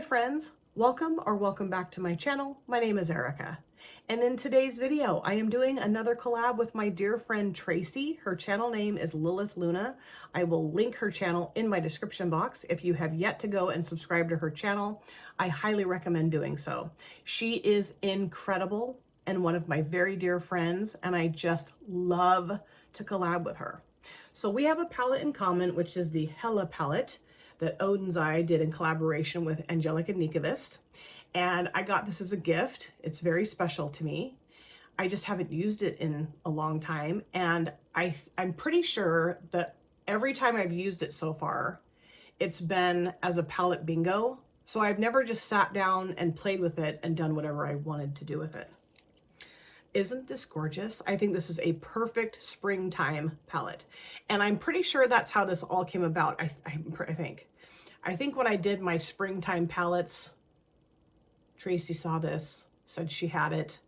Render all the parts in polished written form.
friends, welcome back to my channel. My name is Erica, and in today's video I am doing another collab with my dear friend Tracy. Her channel name is Lilith Luna. I will link her channel in my description box. If you have yet to go and subscribe to her channel, I highly recommend doing so. She is incredible and one of my very dear friends, and I just love to collab with her. So we have a palette in common, which is the Hela palette that Odin's Eye did in collaboration with Angelica Nikovist. And I got this as a gift. It's very special to me. I just haven't used it in a long time. And I'm pretty sure that every time I've used it so far, it's been as a palette bingo. So I've never just sat down and played with it and done whatever I wanted to do with it. Isn't this gorgeous? I think this is a perfect springtime palette. And I'm pretty sure that's how this all came about, I think when I did my springtime palettes, Tracy saw this, said she had it,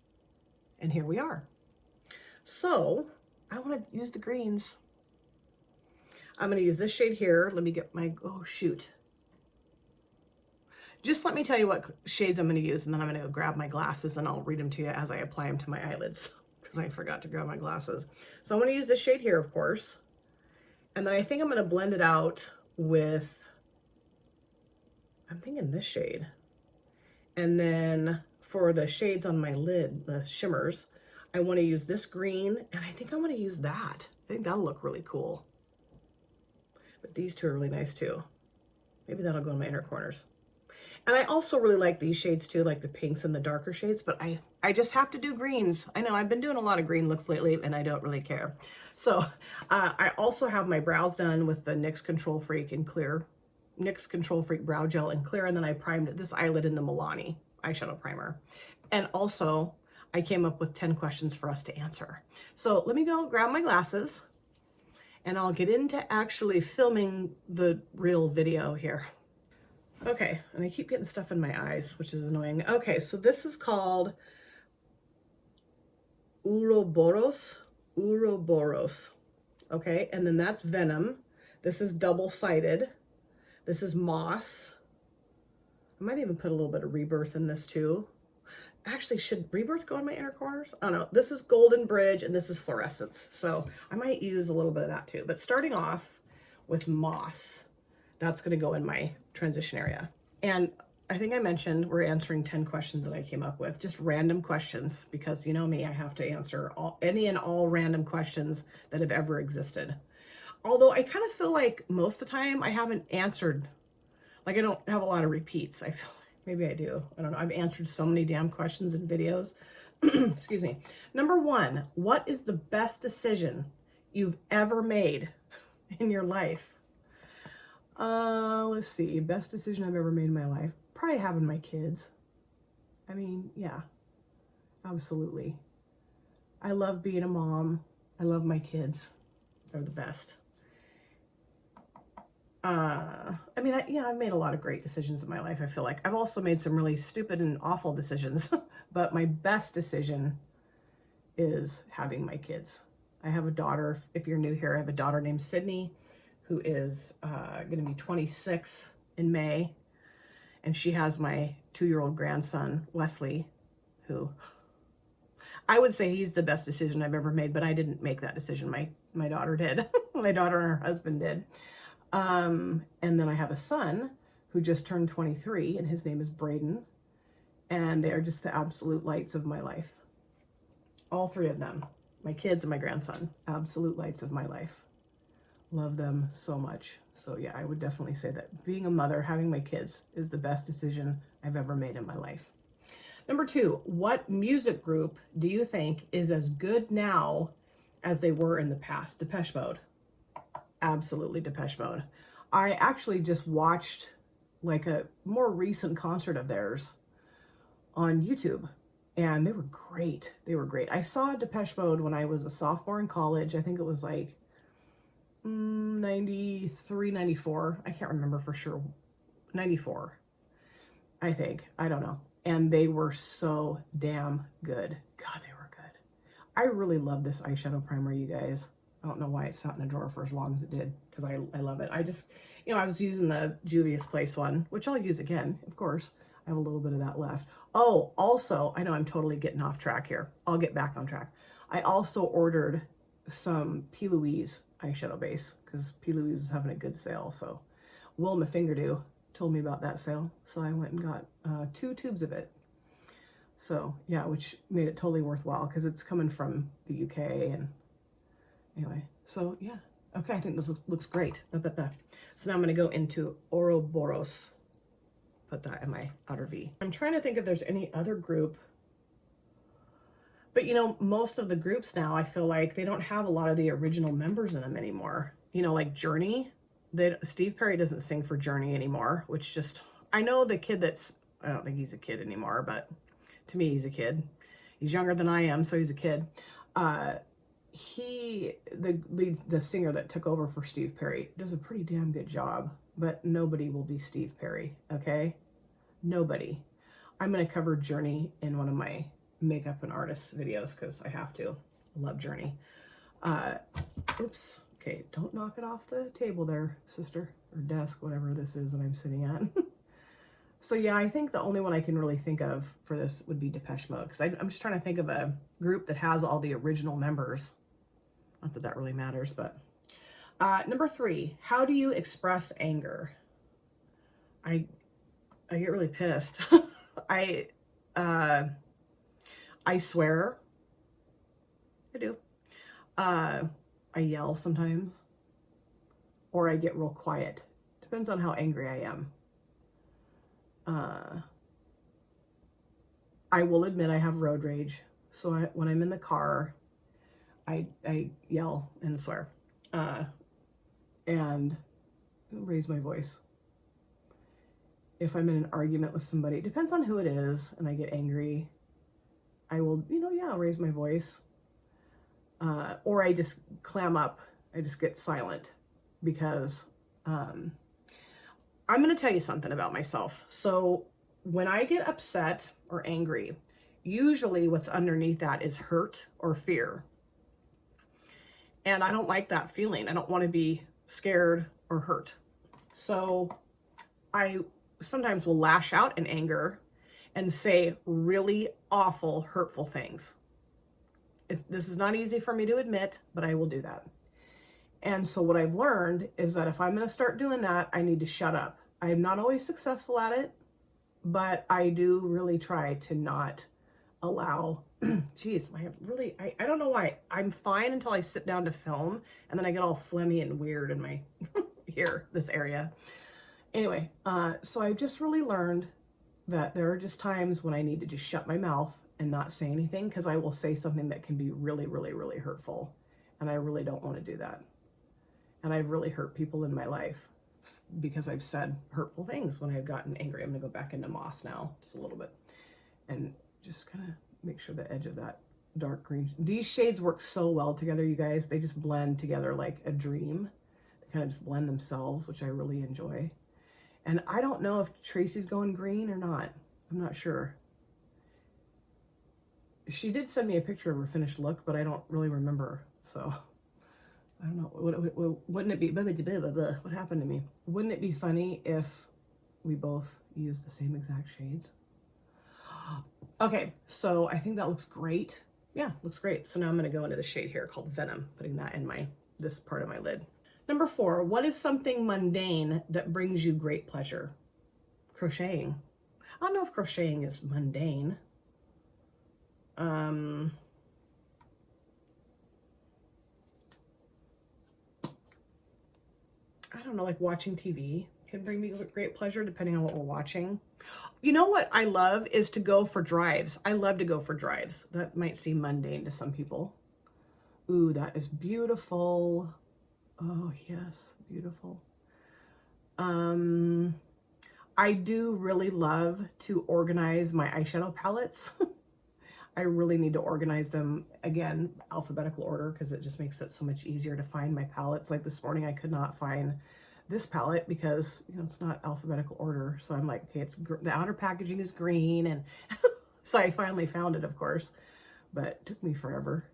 and here we are. So I want to use the greens. I'm going to use this shade here. Let me get my, oh shoot. Just let me tell you what shades I'm going to use, and then I'm going to go grab my glasses and I'll read them to you as I apply them to my eyelids because I forgot to grab my glasses. So I'm going to use this shade here, of course. And then I think I'm going to blend it out with, I'm thinking this shade. And then for the shades on my lid, the shimmers, I want to use this green, and I think I'm going to use that. I think that'll look really cool. But these two are really nice too. Maybe that'll go in my inner corners. And I also really like these shades too, like the pinks and the darker shades, but I just have to do greens. I know I've been doing a lot of green looks lately and I don't really care. So I also have my brows done with the NYX Control Freak in clear, NYX Control Freak Brow Gel in clear, and then I primed this eyelid in the Milani eyeshadow primer. And also I came up with 10 questions for us to answer. So let me go grab my glasses and I'll get into actually filming the real video here. Okay, and I keep getting stuff in my eyes, which is annoying. Okay, so this is called Ouroboros. Okay, and then that's Venom. This is double-sided. This is Moss. I might even put a little bit of Rebirth in this too. Actually, should Rebirth go in my inner corners? I don't know. This is Golden Bridge and this is Fluorescence. So I might use a little bit of that too. But starting off with Moss, that's going to go in my transition area. And I think I mentioned we're answering 10 questions that I came up with, just random questions, because you know me, I have to answer any and all random questions that have ever existed. Although I kind of feel like most of the time I haven't answered, like I don't have a lot of repeats. I feel like maybe I do. I don't know. I've answered so many damn questions in videos. Excuse me. Number one, what is the best decision you've ever made in your life? Let's see, best decision I've ever made in my life. Probably having my kids. I mean, yeah, absolutely. I love being a mom. I love my kids. They're the best. I mean, I've made a lot of great decisions in my life. I feel like I've also made some really stupid and awful decisions, but my best decision is having my kids. I have a daughter. If you're new here, I have a daughter named Sydney, who is going to be 26 in May. And she has my 2-year-old grandson, Wesley, who I would say he's the best decision I've ever made, but I didn't make that decision. My daughter did. My daughter and her husband did. And then I have a son who just turned 23, and his name is Braden. And they are just the absolute lights of my life. All three of them, my kids and my grandson, absolute lights of my life. Love them so much. So yeah, I would definitely say that being a mother, having my kids, is the best decision I've ever made in my life. Number two, what music group do you think is as good now as they were in the past? Depeche Mode. Absolutely Depeche Mode. I actually just watched like a more recent concert of theirs on YouTube, and they were great. They were great. I saw Depeche Mode when I was a sophomore in college. I think it was like 93, 94. I can't remember for sure. 94, I think. I don't know. And they were so damn good. God, they were good. I really love this eyeshadow primer, you guys. I don't know why it sat in a drawer for as long as it did, because I love it. I just, you know, I was using the Juvia's Place one, which I'll use again, of course. I have a little bit of that left. Oh, also, I know I'm totally getting off track here. I'll get back on track. I also ordered some P. Louise eyeshadow base, because P. Louise was having a good sale. So Wilma Fingerdew told me about that sale. So I went and got 2 tubes of it. So yeah, which made it totally worthwhile, because it's coming from the UK. And anyway, so yeah. Okay, I think this looks great. So now I'm going to go into Ouroboros. Put that in my outer V. I'm trying to think if there's any other group. But you know, most of the groups now, I feel like they don't have a lot of the original members in them anymore. You know, like Journey. Steve Perry doesn't sing for Journey anymore, which just, I know the kid that's, I don't think he's a kid anymore, but to me, he's a kid. He's younger than I am, so he's a kid. The singer that took over for Steve Perry does a pretty damn good job, but nobody will be Steve Perry, okay? Nobody. I'm going to cover Journey in one of my makeup and artist videos, because I have to. I love Journey. Oops. Okay, don't knock it off the table there, sister, or desk, whatever this is that I'm sitting at. So yeah, I think the only one I can really think of for this would be Depeche Mode, because I'm just trying to think of a group that has all the original members. Not that that really matters, but number 3, how do you express anger? I get really pissed. I swear. I do. I yell sometimes, or I get real quiet. Depends on how angry I am. I will admit I have road rage. So when I'm in the car, I yell and swear, and raise my voice. If I'm in an argument with somebody, it depends on who it is, and I get angry, I will, you know, yeah, raise my voice. Or I just clam up. I just get silent, because I'm going to tell you something about myself. So when I get upset or angry, usually what's underneath that is hurt or fear. And I don't like that feeling. I don't want to be scared or hurt. So I sometimes will lash out in anger and say really awful, hurtful things. This is not easy for me to admit, but I will do that. And so what I've learned is that if I'm going to start doing that, I need to shut up. I am not always successful at it, but I do really try to not allow, geez, I don't know why. I'm fine until I sit down to film, and then I get all phlegmy and weird in my here, this area. Anyway, so I've just really learned that there are just times when I need to just shut my mouth and not say anything, because I will say something that can be really, really, really hurtful. And I really don't want to do that. And I've really hurt people in my life because I've said hurtful things when I've gotten angry. I'm going to go back into moss now, just a little bit. And just kind of make sure the edge of that dark green. These shades work so well together, you guys. They just blend together like a dream. They kind of just blend themselves, which I really enjoy. And I don't know if Tracy's going green or not. I'm not sure. She did send me a picture of her finished look, but I don't really remember. So I don't know. Wouldn't it be, what happened to me? Wouldn't it be funny if we both used the same exact shades? Okay, so I think that looks great. Yeah, looks great. So now I'm going to go into the shade here called Venom, putting that in this part of my lid. Number 4, what is something mundane that brings you great pleasure? Crocheting. I don't know if crocheting is mundane. I don't know, like watching TV can bring me great pleasure depending on what we're watching. You know what I love is to go for drives. I love to go for drives. That might seem mundane to some people. Ooh, that is beautiful. Oh, yes, beautiful. I do really love to organize my eyeshadow palettes. I really need to organize them, again, alphabetical order, because it just makes it so much easier to find my palettes. Like this morning, I could not find this palette because, you know, it's not alphabetical order. So I'm like, okay, the outer packaging is green. And so I finally found it, of course, but it took me forever.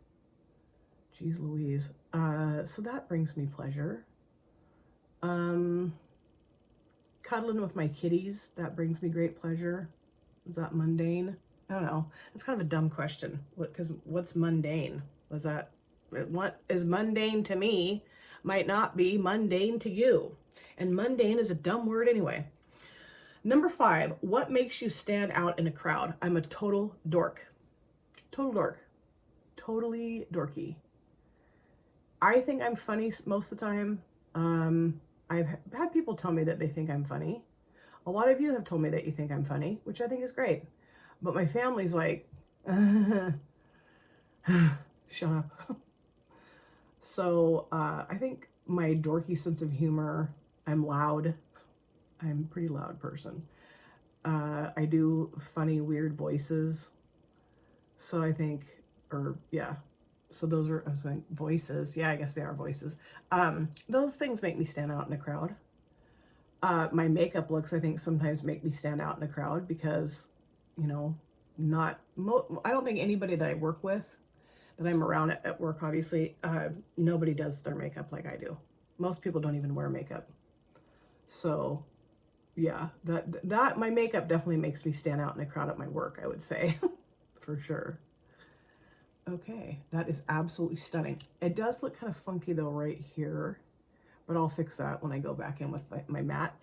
Jeez Louise. So that brings me pleasure. Cuddling with my kitties, that brings me great pleasure. Is that mundane? I don't know. It's kind of a dumb question. Because what's mundane? Was that, what is mundane to me might not be mundane to you. And mundane is a dumb word anyway. Number 5, what makes you stand out in a crowd? I'm a total dork. Total dork. Totally dorky. I think I'm funny most of the time. I've had people tell me that they think I'm funny. A lot of you have told me that you think I'm funny, which I think is great. But my family's like, shut up. So I think my dorky sense of humor, I'm loud. I'm a pretty loud person. I do funny, weird voices. So I think, so those are, I was saying voices. Yeah, I guess they are voices. Those things make me stand out in a crowd. My makeup looks, I think, sometimes make me stand out in a crowd because, you know, I don't think anybody that I work with, that I'm around at work, obviously, nobody does their makeup like I do. Most people don't even wear makeup. So yeah, that my makeup definitely makes me stand out in a crowd at my work, I would say. For sure. Okay, that is absolutely stunning. It does look kind of funky though right here, but I'll fix that when I go back in with my matte.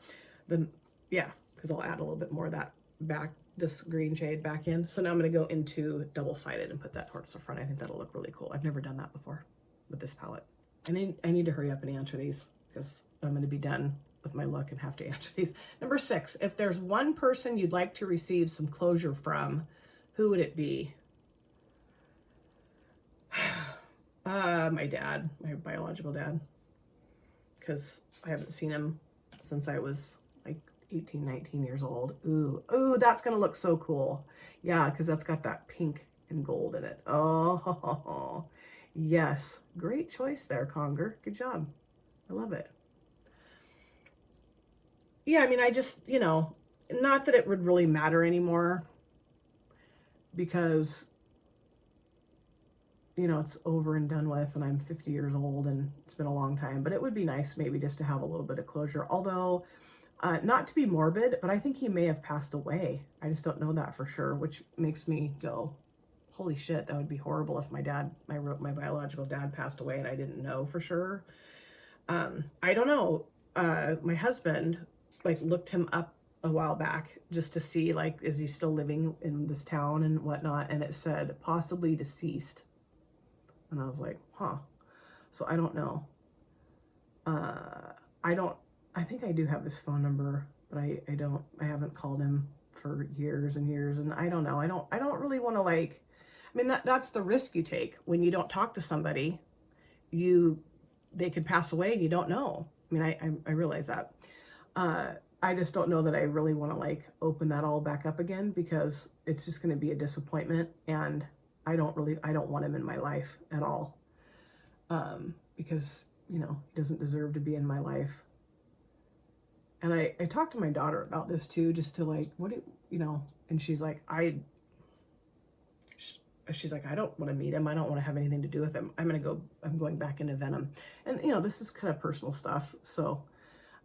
Then, yeah, because I'll add a little bit more of that back, this green shade back in. So now I'm going to go into double-sided and put that towards the front. I think that'll look really cool. I've never done that before with this palette. I need to hurry up and answer these because I'm going to be done with my look and have to answer these. Number 6, if there's one person you'd like to receive some closure from, who would it be? My dad, my biological dad, because I haven't seen him since I was like 18, 19 years old. Ooh, that's gonna look so cool. Yeah, because that's got that pink and gold in it. Oh, yes, great choice there, Conger. Good job. I love it. Yeah, I mean, I just, you know, not that it would really matter anymore because, you know, it's over and done with and I'm 50 years old and it's been a long time, but it would be nice maybe just to have a little bit of closure. Although, not to be morbid, but I think he may have passed away. I just don't know that for sure, which makes me go, holy shit, that would be horrible if my biological dad passed away and I didn't know for sure. I don't know. My husband, like, looked him up a while back just to see, like, is he still living in this town and whatnot, and it said possibly deceased. And I was like, huh. So I don't know. I think I do have his phone number, but I haven't called him for years and years. And I don't know. I don't really want to, like, I mean, that's the risk you take when you don't talk to somebody. They could pass away and you don't know. I mean, I realize that. I just don't know that I really want to, like, open that all back up again because it's just going to be a disappointment. And I don't want him in my life at all. Because, you know, he doesn't deserve to be in my life. And I talked to my daughter about this too, just to, like, you know, and she's like, I don't want to meet him. I don't want to have anything to do with him. I'm going back into Venom. And, you know, this is kind of personal stuff. So,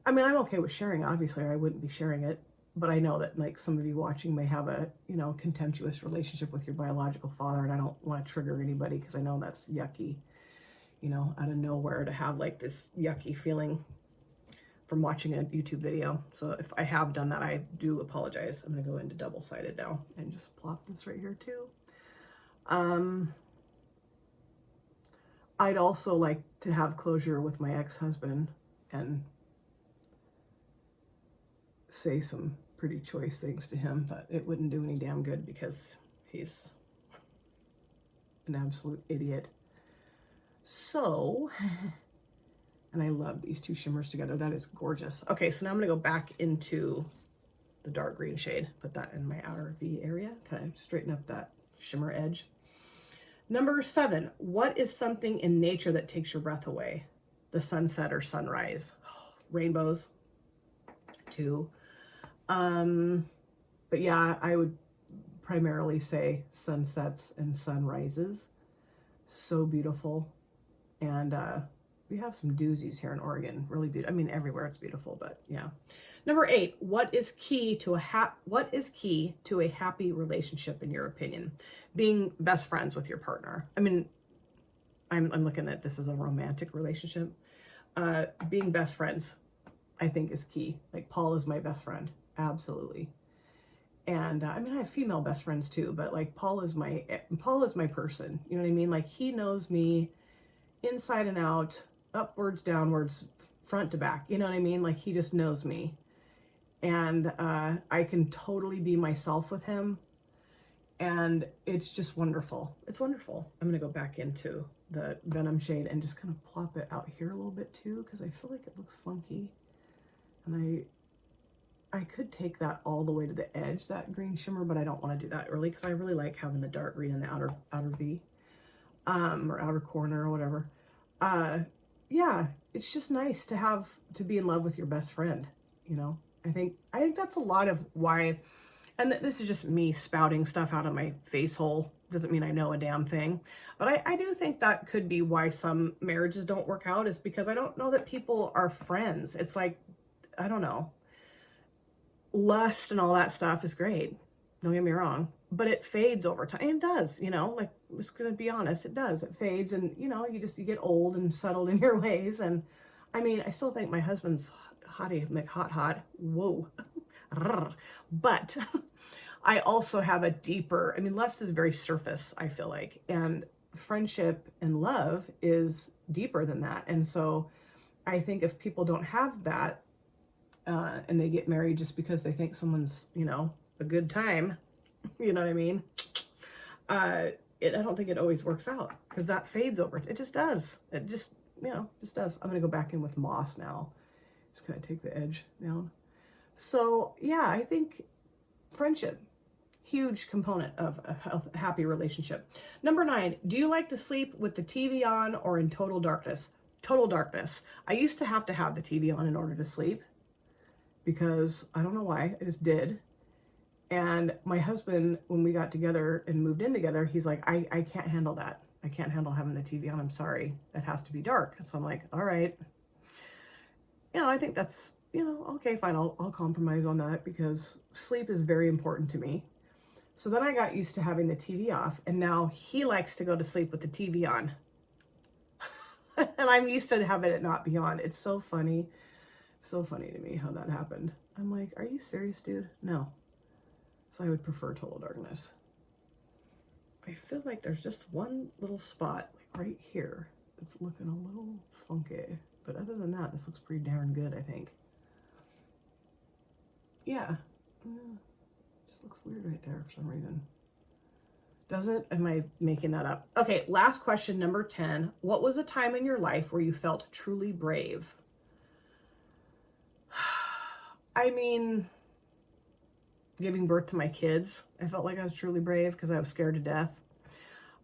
I mean, I'm okay with sharing, obviously, or I wouldn't be sharing it. But I know that, like, some of you watching may have a, you know, contemptuous relationship with your biological father, and I don't want to trigger anybody because I know that's yucky, you know, out of nowhere to have, like, this yucky feeling from watching a YouTube video. So if I have done that, I do apologize. I'm going to go into double-sided now and just plop this right here too. I'd also like to have closure with my ex-husband and say some pretty choice things to him, but it wouldn't do any damn good because he's an absolute idiot. So, and I love these two shimmers together. That is gorgeous. Okay, so now I'm gonna go back into the dark green shade, put that in my outer V area, kind of straighten up that shimmer edge. Number 7, what is something in nature that takes your breath away? The sunset or sunrise. Rainbows, too. But yeah, I would primarily say sunsets and sunrises. So beautiful. And we have some doozies here in Oregon, really beautiful. I mean, everywhere it's beautiful, but yeah. Number 8, what is key to a happy relationship in your opinion? Being best friends with your partner. I mean, I'm looking at this as a romantic relationship. Being best friends, I think, is key. Like, Paul is my best friend, absolutely. And I mean, I have female best friends too, but like Paul is my person. You know what I mean? Like, he knows me inside and out, upwards, downwards, front to back. You know what I mean? Like, he just knows me. And I can totally be myself with him. And it's just wonderful. It's wonderful. I'm going to go back into the Venom shade and just kind of plop it out here a little bit too, because I feel like it looks funky. And I could take that all the way to the edge, that green shimmer, but I don't want to do that really, because I really like having the dark green in the outer V, or outer corner or whatever. Yeah, it's just nice to be in love with your best friend, you know. I think that's a lot of why, and this is just me spouting stuff out of my face hole. Doesn't mean I know a damn thing, but I do think that could be why some marriages don't work out, is because I don't know that people are friends. It's like, I don't know. Lust and all that stuff is great. Don't get me wrong, but it fades over time. And it does, you know, like, I'm just going to be honest. It does. It fades, and, you know, you get old and settled in your ways. And I mean, I still think my husband's hottie McHot. Whoa. But I also have a deeper, I mean, lust is very surface, I feel like, and friendship and love is deeper than that. And so I think if people don't have that, and they get married just because they think someone's, you know, a good time, you know what I mean? I don't think it always works out, because that fades over. It just does. It just, you know, just does. I'm going to go back in with moss now. Just kind of take the edge down. So yeah, I think friendship, huge component of a happy relationship. Number 9, do you like to sleep with the TV on or in total darkness? Total darkness. I used to have the TV on in order to sleep, because I don't know why, I just did. And my husband, when we got together and moved in together, he's like, I can't handle that. I can't handle having the TV on. I'm sorry. It has to be dark. So I'm like, all right. You know, I think that's, you know, okay, fine. I'll compromise on that, because sleep is very important to me. So then I got used to having the TV off, and now he likes to go to sleep with the TV on. And I'm used to having it not be on. It's so funny. So funny to me how that happened. I'm like, are you serious, dude? No. So I would prefer total darkness. I feel like there's just one little spot, like right here, that's looking a little funky. But other than that, this looks pretty darn good, I think. Yeah. Just looks weird right there for some reason. Does it? Am I making that up? Okay, last question, number 10. What was a time in your life where you felt truly brave? I mean, giving birth to my kids, I felt like I was truly brave, because I was scared to death.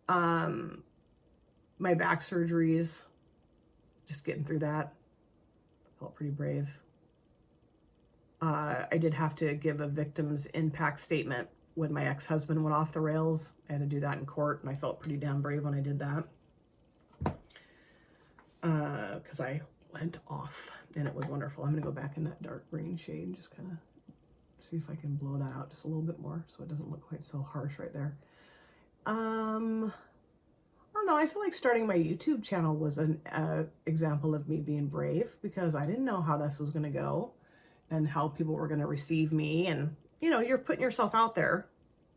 My back surgeries, just getting through that, felt pretty brave. I did have to give a victim's impact statement when my ex-husband went off the rails. I had to do that in court, and I felt pretty damn brave when I did that. Because I went off, and it was wonderful. I'm going to go back in that dark green shade and just kind of see if I can blow that out just a little bit more so it doesn't look quite so harsh right there. I don't know. I feel like starting my YouTube channel was an example of me being brave, because I didn't know how this was going to go and how people were going to receive me. And, you know, you're putting yourself out there.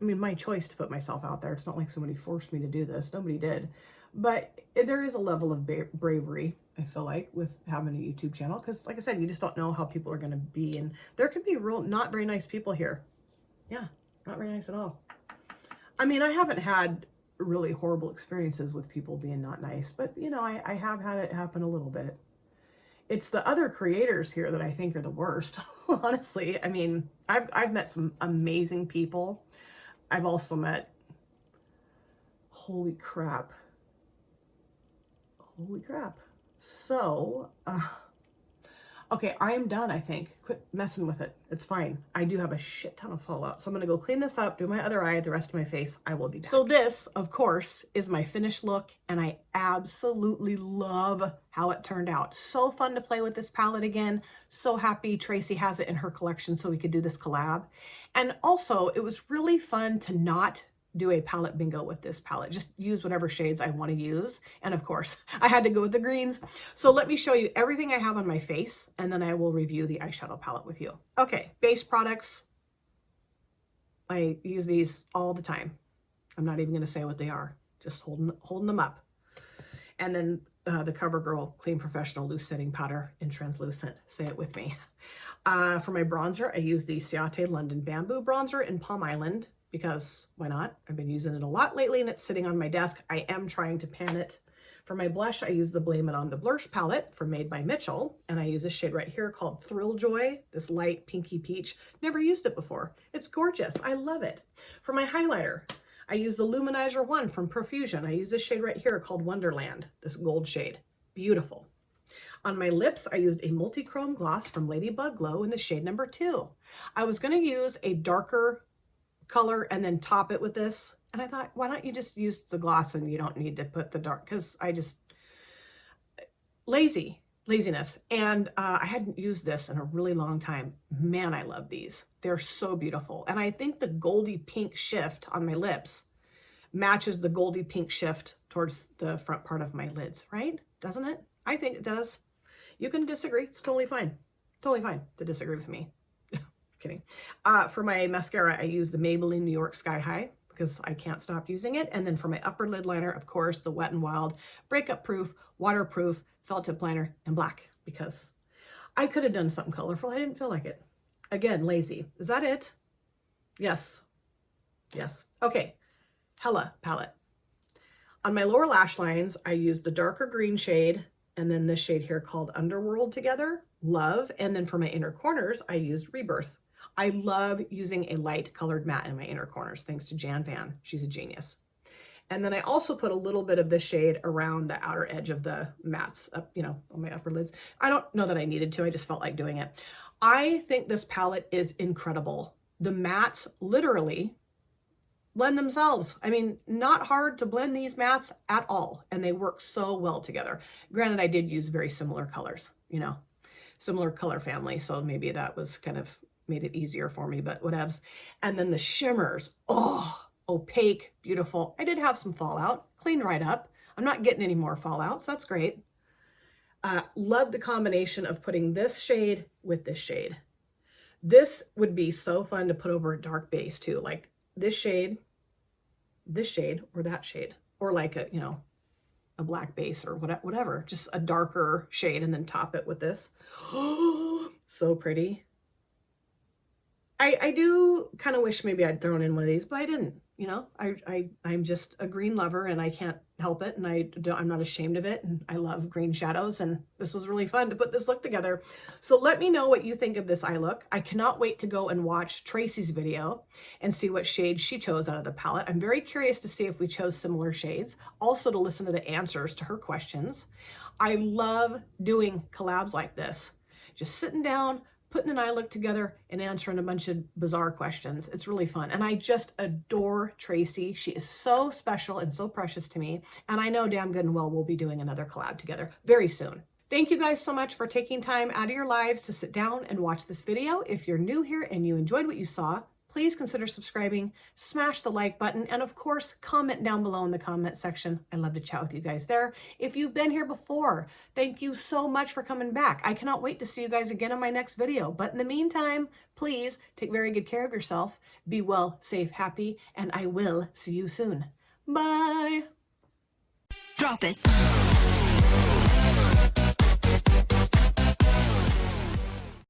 I mean, my choice to put myself out there. It's not like somebody forced me to do this. Nobody did. But there is a level of bravery, I feel like, with having a YouTube channel, because like I said, you just don't know how people are going to be, and there can be real not very nice people here. Yeah, not very nice at all. I mean, I haven't had really horrible experiences with people being not nice, but you know, I have had it happen a little bit. It's the other creators here that I think are the worst. Honestly, I mean, I've met some amazing people. I've also met, holy crap. So, Okay, I am done, I think. Quit messing with it. It's fine. I do have a shit ton of fallout. So I'm going to go clean this up, do my other eye, the rest of my face. I will be back. So this, of course, is my finished look, and I absolutely love how it turned out. So fun to play with this palette again. So happy Tracy has it in her collection so we could do this collab. And also, it was really fun to not do a palette bingo with this palette. Just use whatever shades I want to use. And of course, I had to go with the greens. So let me show you everything I have on my face, and then I will review the eyeshadow palette with you. Okay, base products. I use these all the time. I'm not even going to say what they are. Just holding them up. And then the CoverGirl Clean Professional Loose Setting Powder in Translucent. Say it with me. For my bronzer, I use the Ciate London Bamboo Bronzer in Palm Island, because why not? I've been using it a lot lately and it's sitting on my desk. I am trying to pan it. For my blush, I use the Blame It On The Blush palette from Made by Mitchell, and I use a shade right here called Thrill Joy, this light pinky peach. Never used it before. It's gorgeous. I love it. For my highlighter, I use the Luminizer 1 from Profusion. I use this shade right here called Wonderland, this gold shade. Beautiful. On my lips, I used a multi-chrome gloss from Ladybug Glow in the shade number 2. I was going to use a darker color and then top it with this, and I thought, why don't you just use the gloss and you don't need to put the dark, because I just laziness. And I hadn't used this in a really long time. Man, I love these. They're so beautiful. And I think the goldy pink shift on my lips matches the goldy pink shift towards the front part of my lids, right? Doesn't it? I think it does. You can disagree. It's totally fine. Totally fine to disagree with me. Kidding. For my mascara, I use the Maybelline New York Sky High because I can't stop using it. And then for my upper lid liner, of course, the Wet n Wild Breakup Proof, Waterproof, Felt Tip Liner in black, because I could have done something colorful. I didn't feel like it. Again, lazy. Is that it? Yes. Yes. Okay. Hela palette. On my lower lash lines, I use the darker green shade and then this shade here called Underworld together. Love. And then for my inner corners, I used Rebirth. I love using a light colored matte in my inner corners, thanks to Jan Van. She's a genius. And then I also put a little bit of this shade around the outer edge of the mattes up, you know, on my upper lids. I don't know that I needed to, I just felt like doing it. I think this palette is incredible. The mattes literally blend themselves. I mean, not hard to blend these mattes at all. And they work so well together. Granted, I did use very similar colors, you know, similar color family. So maybe that was kind of made it easier for me, but whatevs. And then the shimmers, oh, opaque, beautiful. I did have some fallout, cleaned right up. I'm not getting any more fallout, so that's great. Love the combination of putting this shade with this shade. This would be so fun to put over a dark base too, like this shade, or that shade, or like a, you know, a black base or whatever, just a darker shade and then top it with this. Oh, so pretty. I do kind of wish maybe I'd thrown in one of these, but I didn't. You know, I'm just a green lover and I can't help it. And I'm not ashamed of it. And I love green shadows. And this was really fun to put this look together. So let me know what you think of this eye look. I cannot wait to go and watch Tracy's video and see what shades she chose out of the palette. I'm very curious to see if we chose similar shades. Also to listen to the answers to her questions. I love doing collabs like this. Just sitting down, putting an eye look together and answering a bunch of bizarre questions. It's really fun. And I just adore Tracy. She is so special and so precious to me. And I know damn good and well we'll be doing another collab together very soon. Thank you guys so much for taking time out of your lives to sit down and watch this video. If you're new here and you enjoyed what you saw, please consider subscribing, smash the like button, and of course, comment down below in the comment section. I love to chat with you guys there. If you've been here before, thank you so much for coming back. I cannot wait to see you guys again in my next video. But in the meantime, please take very good care of yourself. Be well, safe, happy, and I will see you soon. Bye. Drop it.